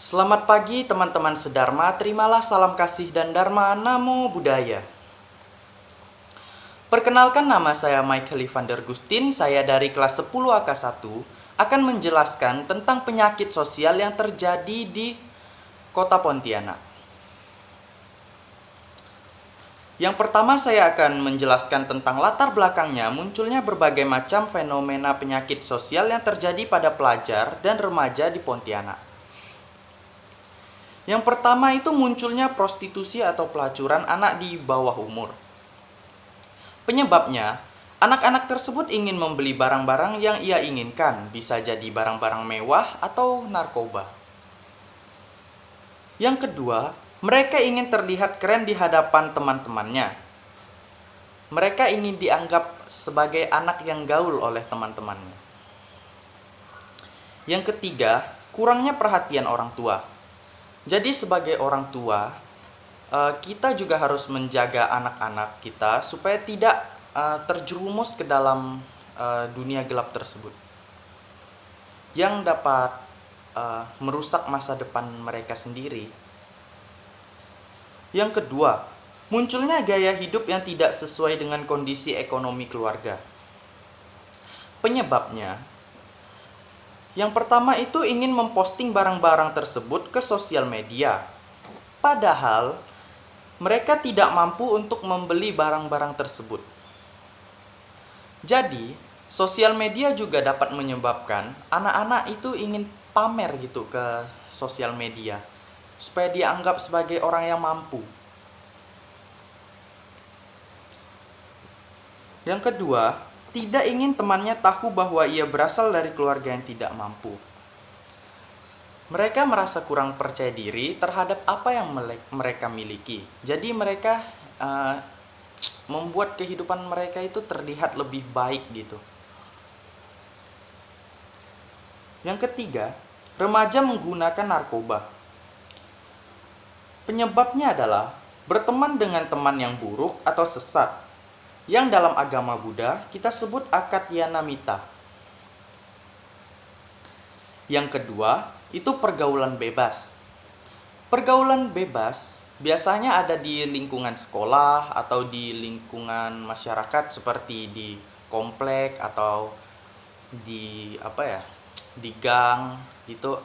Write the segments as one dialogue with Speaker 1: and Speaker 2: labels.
Speaker 1: Selamat pagi teman-teman sedharma, terimalah salam kasih dan dharma, namo buddhaya. Perkenalkan, nama saya Michael Evander Gustin, saya dari kelas 10 AK1 akan menjelaskan tentang penyakit sosial yang terjadi di Kota Pontianak. Yang pertama saya akan menjelaskan tentang latar belakangnya munculnya berbagai macam fenomena penyakit sosial yang terjadi pada pelajar dan remaja di Pontianak. Yang pertama itu munculnya prostitusi atau pelacuran anak di bawah umur. Penyebabnya, anak-anak tersebut ingin membeli barang-barang yang ia inginkan, bisa jadi barang-barang mewah atau narkoba. Yang kedua, mereka ingin terlihat keren di hadapan teman-temannya. Mereka ingin dianggap sebagai anak yang gaul oleh teman-temannya. Yang ketiga, kurangnya perhatian orang tua. Jadi sebagai orang tua, kita juga harus menjaga anak-anak kita supaya tidak terjerumus ke dalam dunia gelap tersebut yang dapat merusak masa depan mereka sendiri. Yang kedua, munculnya gaya hidup yang tidak sesuai dengan kondisi ekonomi keluarga. Penyebabnya, yang pertama itu ingin memposting barang-barang tersebut ke sosial media. Padahal mereka tidak mampu untuk membeli barang-barang tersebut. Jadi, sosial media juga dapat menyebabkan anak-anak itu ingin pamer gitu ke sosial media supaya dianggap sebagai orang yang mampu. Yang kedua, tidak ingin temannya tahu bahwa ia berasal dari keluarga yang tidak mampu. Mereka merasa kurang percaya diri terhadap apa yang mereka miliki. Jadi mereka membuat kehidupan mereka itu terlihat lebih baik gitu. Yang ketiga, remaja menggunakan narkoba. Penyebabnya adalah berteman dengan teman yang buruk atau sesat, yang dalam agama Buddha kita sebut akatyanamita. Yang kedua, itu pergaulan bebas. Pergaulan bebas biasanya ada di lingkungan sekolah atau di lingkungan masyarakat seperti di komplek atau di di gang gitu.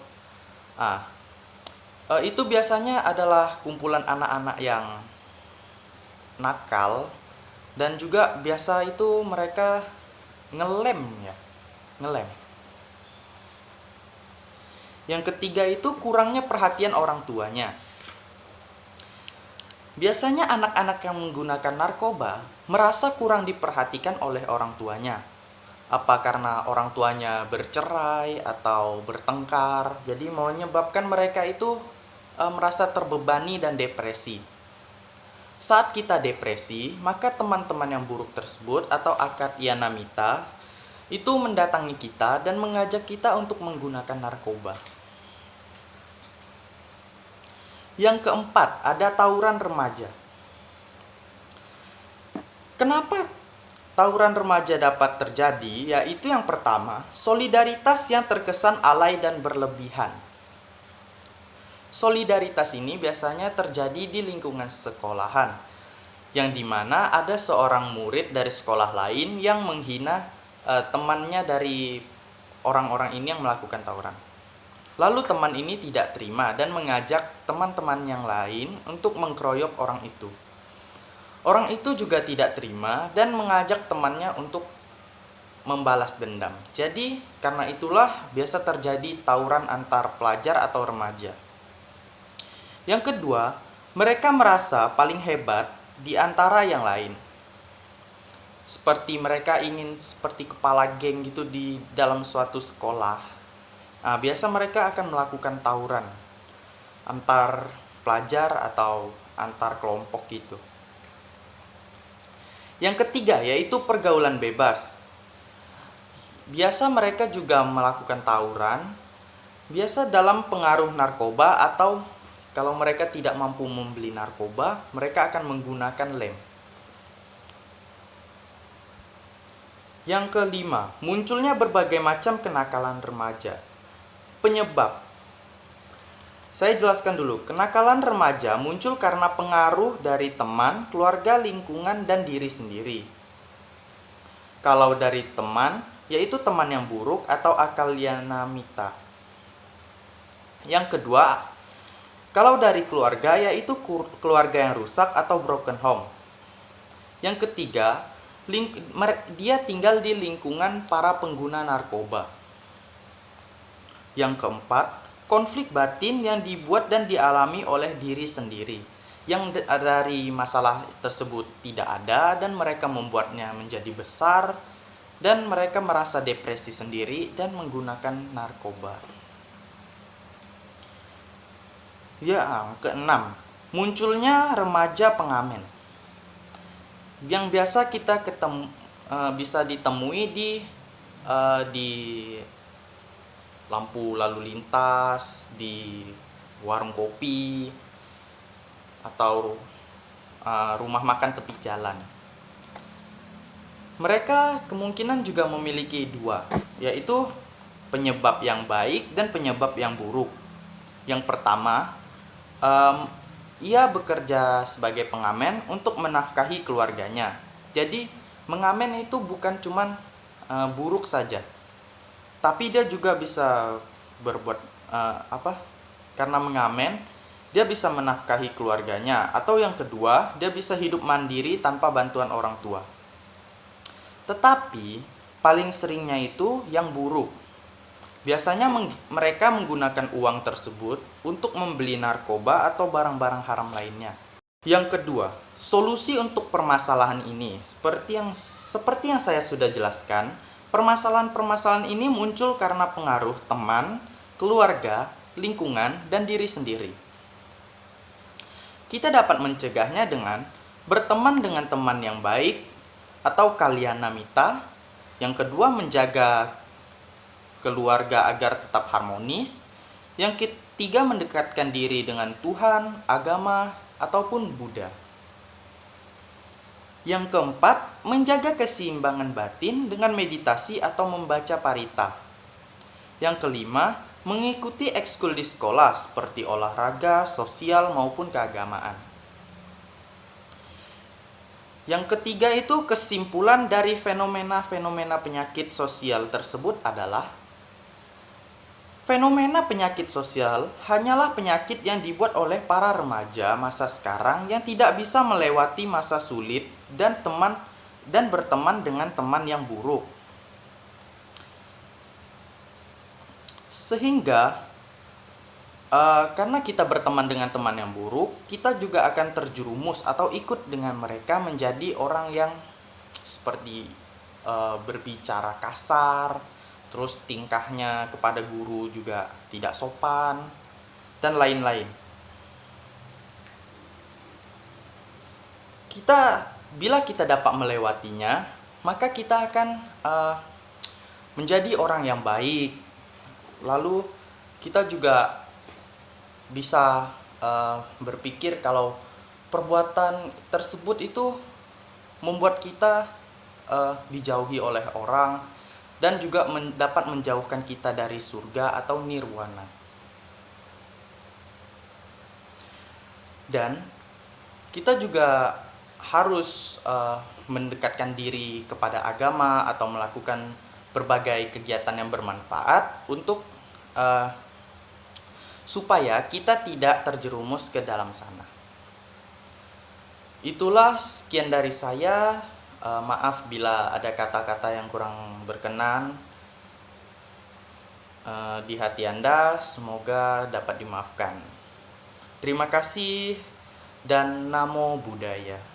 Speaker 1: Itu biasanya adalah kumpulan anak-anak yang nakal dan juga biasa itu mereka ngelem. Yang ketiga itu kurangnya perhatian orang tuanya. Biasanya anak-anak yang menggunakan narkoba merasa kurang diperhatikan oleh orang tuanya. Apa karena orang tuanya bercerai atau bertengkar, jadi menyebabkan mereka itu merasa terbebani dan depresi. Saat kita depresi, maka teman-teman yang buruk tersebut atau akatyanamita itu mendatangi kita dan mengajak kita untuk menggunakan narkoba. Yang keempat, ada tawuran remaja. Kenapa tawuran remaja dapat terjadi? Yaitu yang pertama, solidaritas yang terkesan alay dan berlebihan. Solidaritas ini biasanya terjadi di lingkungan sekolahan, yang dimana ada seorang murid dari sekolah lain yang menghina temannya dari orang-orang ini yang melakukan tawuran. Lalu teman ini tidak terima dan mengajak teman-teman yang lain untuk mengkeroyok orang itu. Orang itu juga tidak terima dan mengajak temannya untuk membalas dendam. Jadi karena itulah biasa terjadi tawuran antar pelajar atau remaja. Yang kedua, mereka merasa paling hebat di antara yang lain. Seperti mereka ingin seperti kepala geng gitu di dalam suatu sekolah. Biasa mereka akan melakukan tawuran antar pelajar atau antar kelompok gitu. Yang ketiga yaitu pergaulan bebas. Biasa mereka juga melakukan tawuran, biasa dalam pengaruh narkoba atau kalau mereka tidak mampu membeli narkoba, mereka akan menggunakan lem. Yang kelima, munculnya berbagai macam kenakalan remaja. Penyebab, Saya jelaskan dulu, kenakalan remaja muncul karena pengaruh dari teman, keluarga, lingkungan, dan diri sendiri. Kalau dari teman, yaitu teman yang buruk atau akalyana-mita. Yang kedua, kalau dari keluarga, yaitu keluarga yang rusak atau broken home. Yang ketiga, dia tinggal di lingkungan para pengguna narkoba. Yang keempat, konflik batin yang dibuat dan dialami oleh diri sendiri, yang dari masalah tersebut tidak ada dan mereka membuatnya menjadi besar, dan mereka merasa depresi sendiri dan menggunakan narkoba. Yang keenam, munculnya remaja pengamen, yang biasa kita bisa ditemui di lampu lalu lintas, di warung kopi, atau rumah makan tepi jalan. Mereka kemungkinan juga memiliki dua, yaitu penyebab yang baik dan penyebab yang buruk. Yang pertama, ia bekerja sebagai pengamen untuk menafkahi keluarganya. Jadi mengamen itu bukan cuman buruk saja, tapi dia juga bisa berbuat karena mengamen dia bisa menafkahi keluarganya, atau yang kedua, dia bisa hidup mandiri tanpa bantuan orang tua. Tetapi paling seringnya itu yang buruk. Biasanya mereka menggunakan uang tersebut untuk membeli narkoba atau barang-barang haram lainnya. Yang kedua, solusi untuk permasalahan ini seperti yang saya sudah jelaskan. Permasalahan-permasalahan ini muncul karena pengaruh teman, keluarga, lingkungan, dan diri sendiri. Kita dapat mencegahnya dengan berteman dengan teman yang baik atau kalyanamita. Yang kedua, menjaga keluarga agar tetap harmonis. Yang ketiga, mendekatkan diri dengan Tuhan, agama, ataupun Buddha. Yang keempat, menjaga keseimbangan batin dengan meditasi atau membaca parita. Yang kelima, mengikuti ekskul di sekolah seperti olahraga, sosial, maupun keagamaan. Yang ketiga itu kesimpulan dari fenomena-fenomena penyakit sosial tersebut adalah fenomena penyakit sosial hanyalah penyakit yang dibuat oleh para remaja masa sekarang yang tidak bisa melewati masa sulit dan berteman dengan teman yang buruk. Sehingga karena kita berteman dengan teman yang buruk, kita juga akan terjerumus atau ikut dengan mereka menjadi orang yang seperti berbicara kasar, terus tingkahnya kepada guru juga tidak sopan, dan lain-lain. Bila kita dapat melewatinya, maka kita akan menjadi orang yang baik. Lalu kita juga bisa berpikir kalau perbuatan tersebut itu membuat kita dijauhi oleh orang, dan juga dapat menjauhkan kita dari surga atau nirwana. Dan kita juga harus mendekatkan diri kepada agama atau melakukan berbagai kegiatan yang bermanfaat untuk supaya kita tidak terjerumus ke dalam sana. Itulah sekian dari saya. Maaf bila ada kata-kata yang kurang berkenan di hati Anda, semoga dapat dimaafkan. Terima kasih dan Namo Buddhaya.